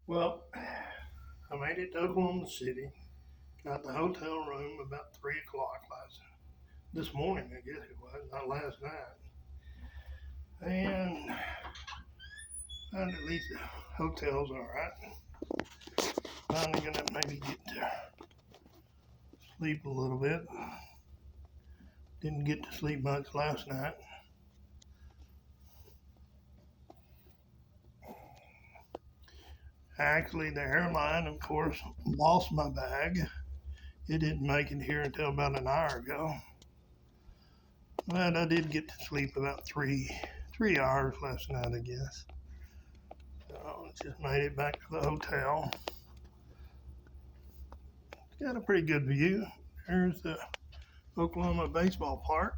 Well, I made it to Oklahoma City. Got the hotel room about 3 o'clock this morning. I guess it was, not last night. And found at least the hotel's all right. Finally gonna maybe get to sleep a little bit. Didn't get to sleep much last night. Actually, the airline, of course, lost my bag. It didn't make it here until about an hour ago. But I did get to sleep about three hours last night, I guess. So just made it back to the hotel. Got a pretty good view. There's the Oklahoma baseball park.